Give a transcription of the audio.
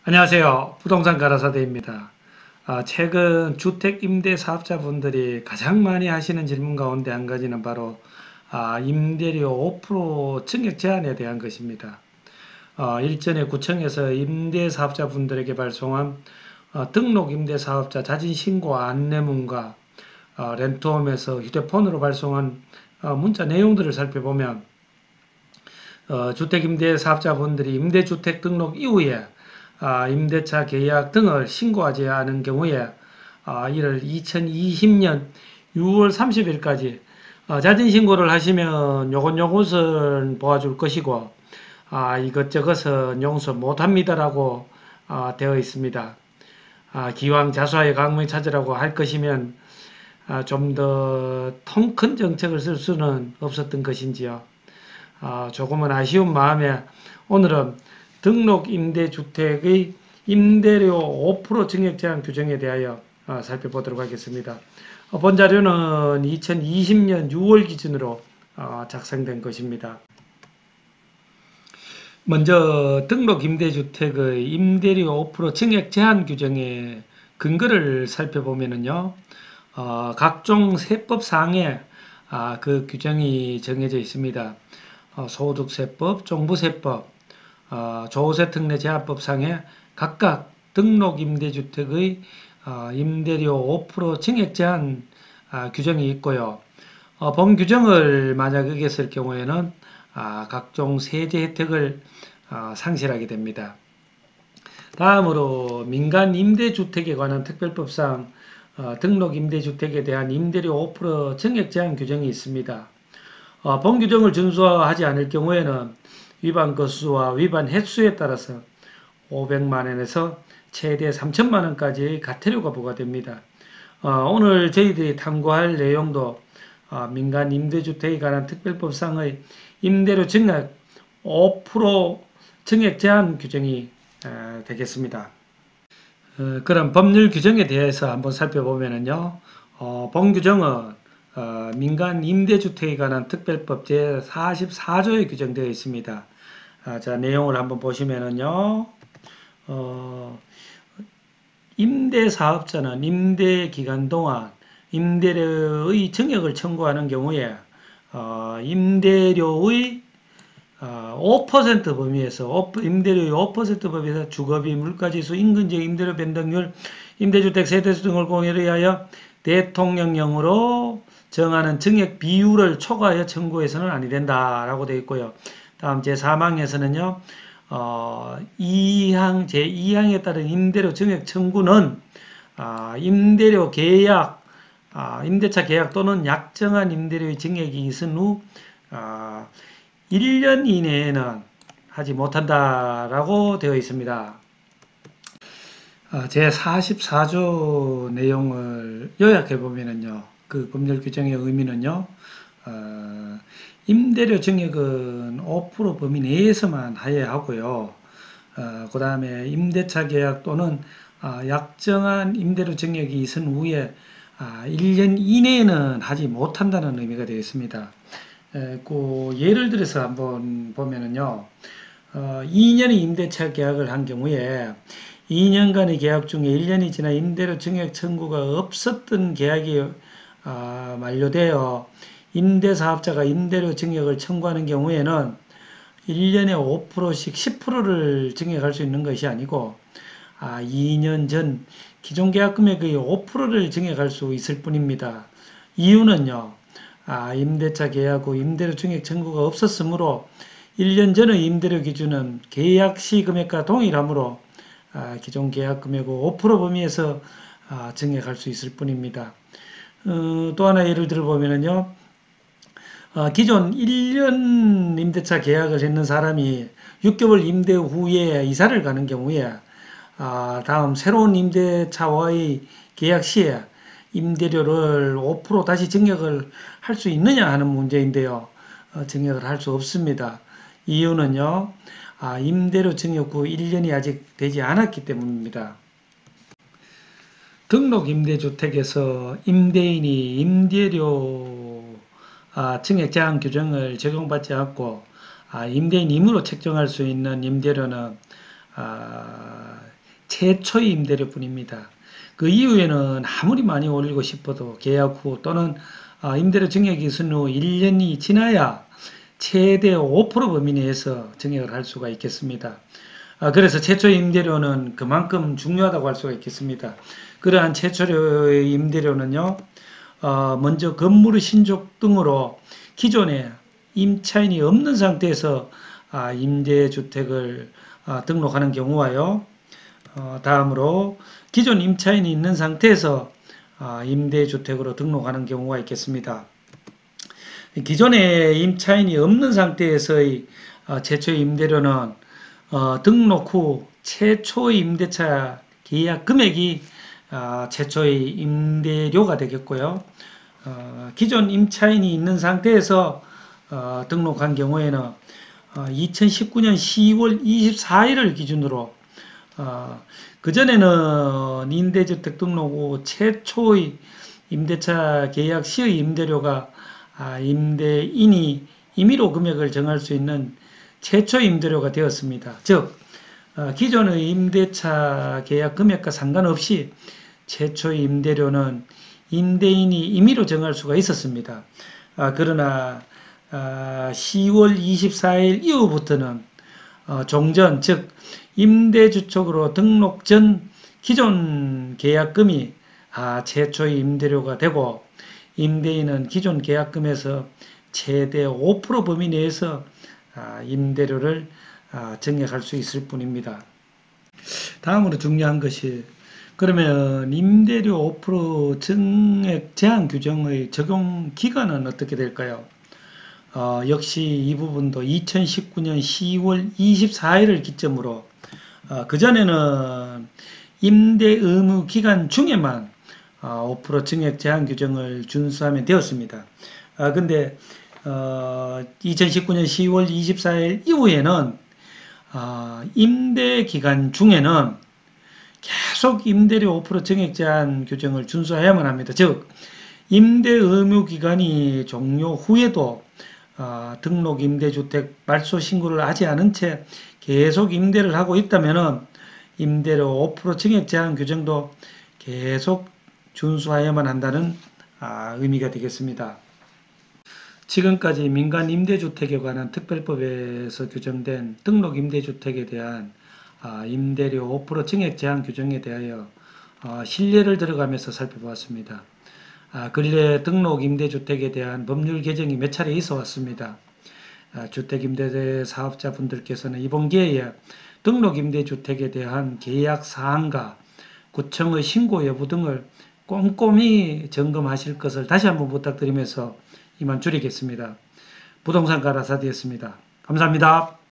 안녕하세요. 부동산 가라사대입니다. 최근 주택 임대 사업자분들이 가장 많이 하시는 질문 가운데 한 가지는 바로 임대료 5% 증액 제한에 대한 것입니다. 일전에 구청에서 임대 사업자분들에게 발송한 등록 임대 사업자 자진 신고 안내문과 렌트홈에서 휴대폰으로 발송한 문자 내용들을 살펴보면 주택 임대 사업자분들이 임대주택 등록 이후에 임대차 계약 등을 신고하지 않은 경우에 이를 2020년 6월 30일까지 자진 신고를 하시면 요것은 도와줄 것이고 이것저것은 용서 못합니다라고 되어 있습니다. 기왕 자수하여 강물 찾으라고 할 것이면 좀 더 통 큰 정책을 쓸 수는 없었던 것인지요. 조금은 아쉬운 마음에 오늘은 등록 임대주택의 임대료 5% 증액 제한 규정에 대하여 살펴보도록 하겠습니다. 본 자료는 2020년 6월 기준으로 작성된 것입니다. 먼저 등록 임대주택의 임대료 5% 증액 제한 규정의 근거를 살펴보면요. 각종 세법상에 그 규정이 정해져 있습니다. 소득세법, 종부세법, 조세 특례 제한법상에 각각 등록 임대주택의 임대료 5% 증액 제한 규정이 있고요. 본 규정을 만약 어겼을 경우에는 각종 세제 혜택을 상실하게 됩니다. 다음으로 민간 임대주택에 관한 특별법상 등록 임대주택에 대한 임대료 5% 증액 제한 규정이 있습니다. 본 규정을 준수하지 않을 경우에는 위반 건수와 위반 횟수에 따라서 500만원에서 최대 3천만원까지의 과태료가 부과됩니다. 오늘 저희들이 탐구할 내용도 민간 임대주택에 관한 특별법상의 임대료 증액 5% 증액 제한 규정이 되겠습니다. 그럼 법률 규정에 대해서 한번 살펴보면요. 본 규정은 민간 임대주택에 관한 특별법 제44조에 규정되어 있습니다. 자, 내용을 한번 보시면은요. 임대사업자는 임대기간 동안 임대료의 증액을 청구하는 경우에 임대료의 5% 범위에서 임대료의 5% 범위에서 주거비, 물가지수, 인근지역 임대료 변동률, 임대주택 세대수 등을 고려하여 대통령령으로 정하는 증액 비율을 초과하여 청구해서는 아니 된다라고 되어 있고요. 다음 제4항에서는요. 2항, 제2항에 따른 임대료 증액 청구는 임대료 계약, 임대차 계약 또는 약정한 임대료의 증액이 있은 후 1년 이내에는 하지 못한다라고 되어 있습니다. 제44조 내용을 요약해 보면은요, 그 법률 규정의 의미는요, 임대료 증액은 5% 범위 내에서만 하여야 하고요. 그 다음에 임대차 계약 또는 약정한 임대료 증액이 있은 후에 1년 이내에는 하지 못한다는 의미가 되어 있습니다. 그 예를 들어서 한번 보면은요, 2년의 임대차 계약을 한 경우에 2년간의 계약 중에 1년이 지나 임대료 증액 청구가 없었던 계약이 만료되어 임대사업자가 임대료 증액을 청구하는 경우에는 1년에 5%씩 10%를 증액할 수 있는 것이 아니고 2년 전 기존 계약 금액의 5%를 증액할 수 있을 뿐입니다. 이유는요. 임대차 계약 후 임대료 증액 청구가 없었으므로 1년 전의 임대료 기준은 계약 시 금액과 동일하므로 기존 계약 금액 후 5% 범위에서 증액할 수 있을 뿐입니다. 또 하나 예를 들어보면요. 기존 1년 임대차 계약을 했는 사람이 6개월 임대 후에 이사를 가는 경우에 다음 새로운 임대차와의 계약 시에 임대료를 5% 다시 증액을 할 수 있느냐 하는 문제인데요. 증액을 할 수 없습니다. 이유는요. 임대료 증액 후 1년이 아직 되지 않았기 때문입니다. 등록 임대주택에서 임대인이 임대료 증액 제한 규정을 적용받지 않고 임대인 임의로 책정할 수 있는 임대료는 최초의 임대료뿐입니다. 그 이후에는 아무리 많이 올리고 싶어도 계약 후 또는 임대료 증액 기준 후 1년이 지나야 최대 5% 범위 내에서 증액을 할 수가 있겠습니다. 그래서 최초 임대료는 그만큼 중요하다고 할 수가 있겠습니다. 그러한 최초의 임대료는요, 먼저 건물의 신축 등으로 기존에 임차인이 없는 상태에서 임대주택을 등록하는 경우와요. 다음으로 기존 임차인이 있는 상태에서 임대주택으로 등록하는 경우가 있겠습니다. 기존에 임차인이 없는 상태에서의 최초의 임대료는 등록 후 최초의 임대차 계약 금액이 최초의 임대료가 되겠고요. 기존 임차인이 있는 상태에서 등록한 경우에는 2019년 10월 24일을 기준으로 그전에는 임대주택 등록 후 최초의 임대차 계약 시의 임대료가 임대인이 임의로 금액을 정할 수 있는 최초 임대료가 되었습니다. 즉 기존의 임대차 계약 금액과 상관없이 최초의 임대료는 임대인이 임의로 정할 수가 있었습니다. 그러나 10월 24일 이후부터는 종전, 즉 임대주택으로 등록 전 기존 계약금이 최초의 임대료가 되고 임대인은 기존 계약금에서 최대 5% 범위 내에서 임대료를 증액할 수 있을 뿐입니다. 다음으로 중요한 것이 그러면 임대료 5% 증액 제한 규정의 적용 기간은 어떻게 될까요? 역시 이 부분도 2019년 10월 24일을 기점으로 그전에는 임대 의무 기간 중에만 5% 증액 제한 규정을 준수하면 되었습니다. 근데 2019년 10월 24일 이후에는 임대 기간 중에는 계속 임대료 5% 증액 제한 규정을 준수해야만 합니다. 즉 임대 의무 기간이 종료 후에도 등록 임대주택 발소 신고를 하지 않은 채 계속 임대를 하고 있다면 임대료 5% 증액 제한 규정도 계속 준수하여야만 한다는 의미가 되겠습니다. 지금까지 민간 임대주택에 관한 특별법에서 규정된 등록 임대주택에 대한 임대료 5% 증액 제한 규정에 대하여 신뢰를 들어가면서 살펴보았습니다. 근래 등록 임대주택에 대한 법률 개정이 몇 차례 있어 왔습니다. 주택임대 사업자분들께서는 이번 기회에 등록 임대주택에 대한 계약 사항과 구청의 신고 여부 등을 꼼꼼히 점검하실 것을 다시 한번 부탁드리면서 이만 줄이겠습니다. 부동산 가라사디였습니다. 감사합니다.